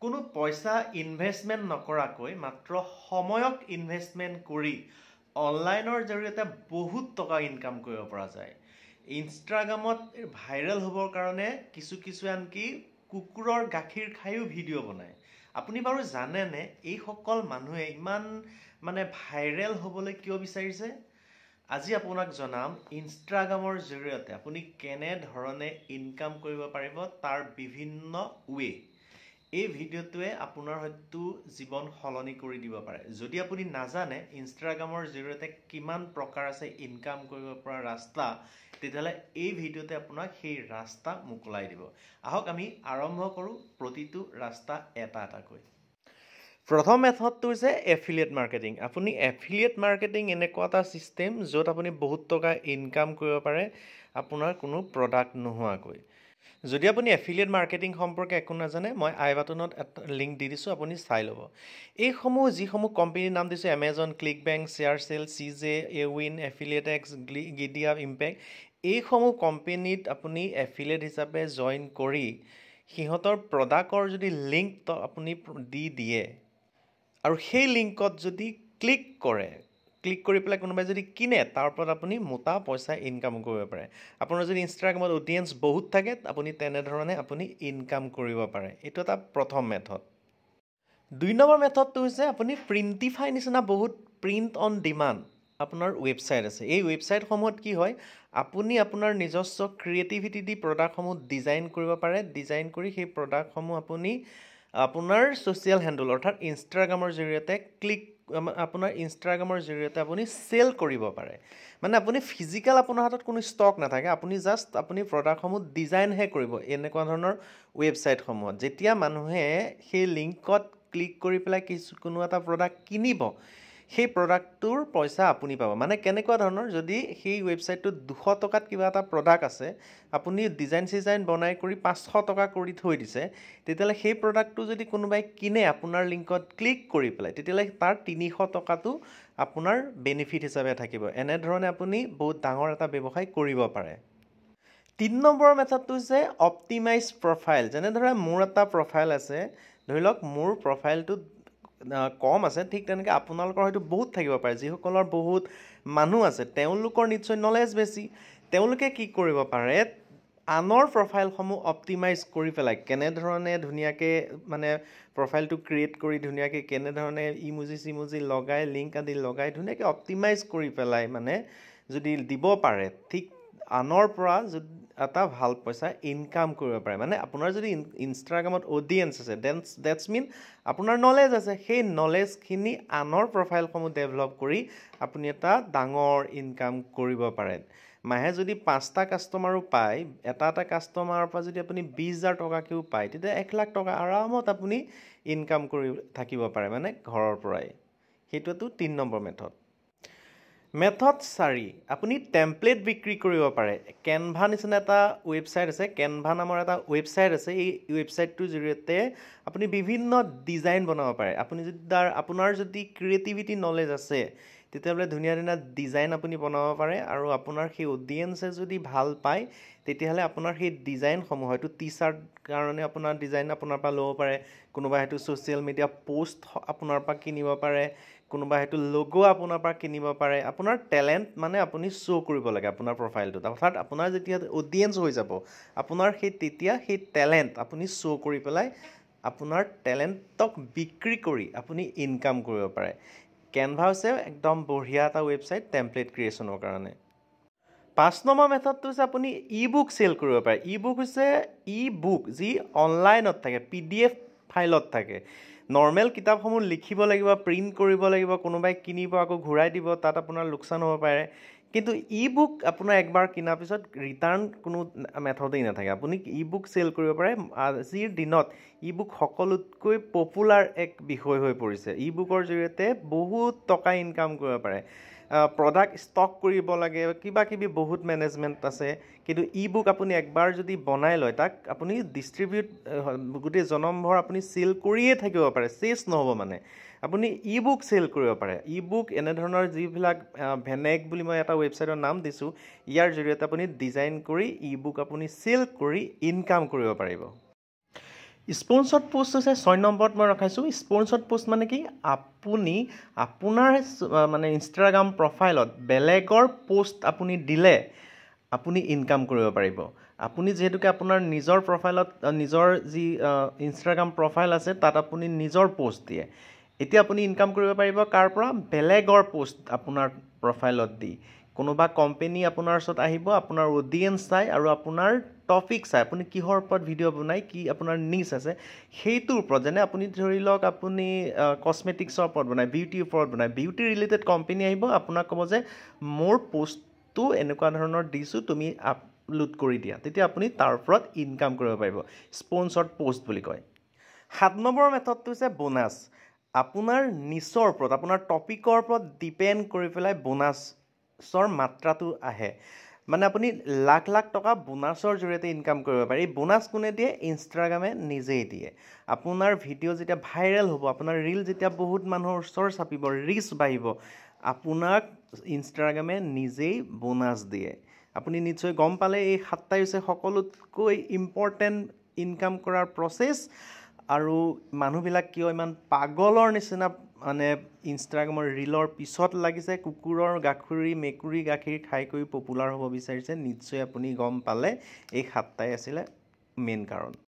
কোনো পইচা ইনভেষ্টমেণ্ট নকৰাকৈ মাত্ৰ সময়ক ইনভেষ্টমেণ্ট কৰি অনলাইনৰ জৰিয়তে বহুত টকা ইনকাম কৰিব পৰা যায়। ইনষ্টাগ্ৰামত ভাইৰেল হ'বৰ কাৰণে কিছু আনকি কুকুৰৰ গাখীৰ খায়ো ভিডিঅ' বনায়। আপুনি বাৰু জানেনে এইসকল মানুহে ইমান ভাইৰেল হ'বলৈ কিয় বিচাৰিছে? আজি আপোনাক জনাম ইনষ্টাগ্ৰামৰ জৰিয়তে আপুনি কেনেধৰণে ইনকাম কৰিব পাৰিব তাৰ বিভিন্ন ৱে। এই ভিডিঅ'টোৱে আপোনাৰ হয়তো জীৱন সলনি কৰি দিব পাৰে। যদি আপুনি নাজানে ইনষ্টাগ্ৰামৰ জৰিয়তে কিমান প্ৰকাৰ আছে ইনকাম কৰিব পৰা ৰাস্তা, তেতিয়াহ'লে এই ভিডিঅ'তে আপোনাক সেই ৰাস্তা মোকলাই দিব। আহক আমি আৰম্ভ কৰোঁ প্ৰতিটো ৰাস্তা এটা এটাকৈ। প্ৰথম মেথডটো হৈছে এফিলিয়েট মাৰ্কেটিং। আপুনি এফিলিয়েট মাৰ্কেটিং এনেকুৱা এটা ছিষ্টেম য'ত আপুনি বহুত টকা ইনকাম কৰিব পাৰে আপোনাৰ কোনো প্ৰডাক্ট নোহোৱাকৈ। যদি আপুনি এফিলিয়েট মাৰ্কেটিং সম্পৰ্কে একো নাজানে, মই আই বাটনত এটা লিংক দি দিছোঁ, আপুনি চাই ল'ব। যিসমূহ কোম্পানীৰ নাম দিছোঁ, এমেজন, ক্লিকবেংক, শ্বেয়াৰচেল, CJ, এউইন, এফিলিয়েটেক্স, গিডিয়া, ইম্পেক্ট, এইসমূহ কোম্পানীত আপুনি এফিলিয়েট হিচাপে জইন কৰি সিহঁতৰ প্ৰডাক্টৰ যদি লিংক আপুনি দি দিয়ে আৰু সেই লিংকত যদি ক্লিক কৰি পেলাই কোনোবাই যদি কিনে, তাৰ ওপৰত আপুনি মোটা পইচা ইনকাম কৰিব পাৰে। আপোনাৰ যদি ইনষ্টাগ্ৰামত অডিয়েঞ্চ বহুত থাকে, আপুনি তেনেধৰণে আপুনি ইনকাম কৰিব পাৰে। এইটো এটা প্ৰথম মেথড। 2 নম্বৰ মেথডটো হৈছে আপুনি প্ৰিণ্টিফাই নিচিনা বহুত প্ৰিণ্ট অন ডিমাণ্ড আপোনাৰ ৱেবছাইট আছে। এই ৱেবছাইটসমূহত কি হয়, আপুনি আপোনাৰ নিজস্ব ক্ৰিয়েটিভিটি দি প্ৰডাক্টসমূহ ডিজাইন কৰিব পাৰে। ডিজাইন কৰি সেই প্ৰডাক্টসমূহ আপুনি আপোনাৰ ছ'চিয়েল হেণ্ডেল অৰ্থাৎ ইনষ্টাগ্ৰামৰ জৰিয়তে আপুনি চেল কৰিব পাৰে। আপুনি ফিজিকেল আপোনাৰ হাতত কোনো ষ্টক নাথাকে, আপুনি প্ৰডাক্টসমূহ ডিজাইনহে কৰিব এনেকুৱা ধৰণৰ ৱেবছাইটসমূহত। যেতিয়া মানুহে সেই লিংকত ক্লিক কৰি পেলাই কোনো এটা প্ৰডাক্ট কিনিব, সেই প্ৰডাক্টটোৰ পইচা আপুনি পাব। কেনেকুৱা ধৰণৰ, যদি সেই ৱেবছাইটটোত 200 টকাত কিবা এটা প্ৰডাক্ট আছে, আপুনি ডিজাইন বনাই কৰি 500 টকা কৰি থৈ দিছে, তেতিয়াহ'লে সেই প্ৰডাক্টটো যদি কোনোবাই কিনে আপোনাৰ লিংকত ক্লিক কৰি পেলাই, তেতিয়াহ'লে তাৰ 300 টকাটো আপোনাৰ বেনিফিট হিচাপে থাকিব। এনেধৰণে আপুনি বহুত ডাঙৰ এটা ব্যৱসায় কৰিব পাৰে। 3 নম্বৰ মেথডটো হৈছে অপটিমাইজ প্ৰফাইল। যেনেদৰে মোৰ এটা প্ৰফাইল আছে, ধৰি লওক মোৰ প্ৰফাইলটো কম আছে, ঠিক তেনেকৈ আপোনালোকৰ হয়তো বহুত থাকিব পাৰে। যিসকলৰ বহুত মানুহ আছে তেওঁলোকৰ নিশ্চয় নলেজ বেছি। তেওঁলোকে কি কৰিব পাৰে, আনৰ প্ৰফাইলসমূহ অপটিমাইজ কৰি পেলাই কেনেধৰণে ধুনীয়াকৈ প্ৰফাইলটো ক্ৰিয়েট কৰি ধুনীয়াকৈ কেনেধৰণে ইমুজি লগাই লিংক আদি লগাই ধুনীয়াকৈ অপটিমাইজ কৰি পেলাই যদি দিব পাৰে, ঠিক আনৰ পৰা যদি এটা ভাল পইচা ইনকাম কৰিব পাৰে। আপোনাৰ যদি ইনষ্টাগ্ৰামত অডিয়েঞ্চ আছে, ডেটছ মিন আপোনাৰ নলেজ আছে। সেই নলেজখিনি আনৰ প্ৰফাইলসমূহ ডেভেলপ কৰি আপুনি এটা ডাঙৰ ইনকাম কৰিব পাৰে। মাহে যদি 5টা কাষ্টমাৰো পায়, এটা কাষ্টমাৰৰ পৰা যদি আপুনি 20,000 টকাকৈও পায়, তেতিয়া 1 লাখ টকা আৰামত আপুনি ইনকাম কৰি থাকিব পাৰে ঘৰৰ পৰাই। সেইটোতো 3 নম্বৰ মেথড। মেথড 4, আপুনি টেমপ্লেট বিক্ৰী কৰিব পাৰে। কেনভা নিচিনা এটা ৱেবছাইট আছে, কেনভা নামৰ এটা ৱেবছাইট আছে। এই ৱেবছাইটটোৰ জৰিয়তে আপুনি বিভিন্ন ডিজাইন বনাব পাৰে। আপোনাৰ যদি ক্ৰিয়েটিভিটি নলেজ আছে, তেতিয়াহ'লে ধুনীয়া ডিজাইন আপুনি বনাব পাৰে। আৰু আপোনাৰ সেই অডিয়েঞ্চে যদি ভাল পায়, তেতিয়াহ'লে আপোনাৰ সেই ডিজাইনসমূহ হয়তো টি-চাৰ্ট কাৰণে আপোনাৰ ডিজাইন আপোনাৰ পৰা ল'ব পাৰে, কোনোবাই হয়তো ছ'চিয়েল মিডিয়া প'ষ্ট আপোনাৰ পৰা কিনিব পাৰে, কোনোবাই হয়তো লোগো আপোনাৰ পৰা কিনিব পাৰে। আপোনাৰ টেলেণ্ট আপুনি শ্ব' কৰিব লাগে আপোনাৰ প্ৰফাইলটোত। অৰ্থাৎ আপোনাৰ যেতিয়া অডিয়েঞ্চ হৈ যাব, আপোনাৰ তেতিয়া সেই টেলেণ্ট আপুনি শ্ব' কৰি পেলাই আপোনাৰ টেলেণ্টক বিক্ৰী কৰি আপুনি ইনকাম কৰিব পাৰে। কেনভা হৈছে একদম বঢ়িয়া এটা ৱেবছাইট টেমপ্লেট ক্ৰিয়েশ্যনৰ কাৰণে। 5 নম্বৰ মেথডটো হৈছে আপুনি ই-বুক চেল কৰিব পাৰে। ই-বুক হৈছে ই-বুক যি অনলাইনত থাকে, PDF ফাইলত থাকে। নৰ্মেল কিতাপসমূহ লিখিব লাগিব, প্ৰিণ্ট কৰিব লাগিব, কোনোবাই কিনিব আকৌ ঘূৰাই দিব, তাত আপোনাৰ লোকচান হ'ব পাৰে। কিন্তু ই-বুক আপোনাৰ একবাৰ কিনাৰ পিছত ৰিটাৰ্ণ কোনো মেথডেই নাথাকে। আপুনি ই-বুক চেল কৰিব পাৰে। আজিৰ দিনত ই-বুক সকলোতকৈ পপুলাৰ এক বিষয় হৈ পৰিছে। ই-বুকৰ জৰিয়তে বহুত টকা ইনকাম কৰিব পাৰে। প্ৰডাক্ট ষ্টক কৰিব লাগে, কিবাকিবি বহুত মেনেজমেণ্ট আছে। কিন্তু ই-বুক আপুনি একবাৰ যদি বনাই লয়, তাক আপুনি ডিষ্ট্ৰিবিউট গোটেই জনমভৰ আপুনি চেল কৰিয়ে থাকিব পাৰে, চেছ নহ'ব। আপুনি ই-বুক চেল কৰিব পাৰে। ই-বুক এনেধৰণৰ যিবিলাক ভেনেক বুলি মই এটা ৱেবছাইটৰ নাম দিছোঁ, ইয়াৰ জৰিয়তে আপুনি ডিজাইন কৰি ই-বুক আপুনি চেল কৰি ইনকাম কৰিব পাৰিব। স্পন্সৰ্ড পোষ্ট হৈছে 6 নম্বৰত মই ৰখাইছোঁ। স্পন্সৰ্ড পোষ্ট মানে কি, আপুনি আপোনাৰ মানে ইনষ্টাগ্ৰাম প্ৰফাইলত বেলেগৰ পোষ্ট আপুনি দিলে আপুনি ইনকাম কৰিব পাৰিব। আপুনি যিহেতুকে আপোনাৰ নিজৰ প্ৰফাইলত নিজৰ যি ইনষ্টাগ্ৰাম প্ৰফাইল আছে তাত আপুনি নিজৰ পোষ্ট দিয়ে, এতিয়া আপুনি ইনকাম কৰিব পাৰিব কাৰ পৰা, বেলেগৰ পোষ্ট আপোনাৰ প্ৰফাইলত দি। কোনোবা কোম্পানী আপোনাৰ ওচৰত আহিব, আপোনাৰ অডিয়েঞ্চ চাই আৰু আপোনাৰ টপিক চাই আপুনি কিহৰ ওপৰত ভিডিঅ' বনাই, কি আপোনাৰ নিচ আছে সেইটোৰ ওপৰত, যেনে আপুনি ধৰি লওক আপুনি কছমেটিক্সৰ ওপৰত বনায়, বিউটিৰ ওপৰত বনায়, বিউটি ৰিলেটেড কোম্পানী আহিব আপোনাক ক'ব যে মোৰ পোষ্টটো এনেকুৱা ধৰণৰ দিছোঁ, তুমি আপলোড কৰি দিয়া, তেতিয়া আপুনি তাৰ ওপৰত ইনকাম কৰিব পাৰিব। স্পন্সৰ্ড পোষ্ট বুলি কয়। 7 নম্বৰ মেথডটো হৈছে বোনাছ। আপোনাৰ নিচৰ ওপৰত, আপোনাৰ টপিকৰ ওপৰত ডিপেণ্ড কৰি পেলাই বোনাছৰ মাত্ৰাটো আহে। মানে আপুনি লাখ লাখ টকা বোনাছৰ জৰিয়তে ইনকাম কৰিব পাৰি। এই বোনাছ কোনে দিয়ে, ইনষ্টাগ্ৰামে নিজেই দিয়ে। আপোনাৰ ভিডিঅ' যেতিয়া ভাইৰেল হ'ব, আপোনাৰ ৰীল যেতিয়া বহুত মানুহৰ ওচৰ চাপিব, ৰিচ বাঢ়িব, আপোনাক ইনষ্টাগ্ৰামে নিজেই বোনাছ দিয়ে। আপুনি নিশ্চয় গম পালে এই 7টাই হৈছে সকলোতকৈ ইম্পৰ্টেণ্ট ইনকাম কৰাৰ প্ৰচেছ। আৰু মানুহবিলাক কিয় ইমান পাগলৰ নিচিনা মানে ইনষ্টাগ্ৰামৰ ৰীলৰ পিছত লাগিছে, কুকুৰৰ গাখীৰ মেকুৰী গাখীৰ খাই কৰি পপুলাৰ হ'ব বিচাৰিছে, নিশ্চয় আপুনি গম পালে এই 7টাই আছিলে মেইন কাৰণ।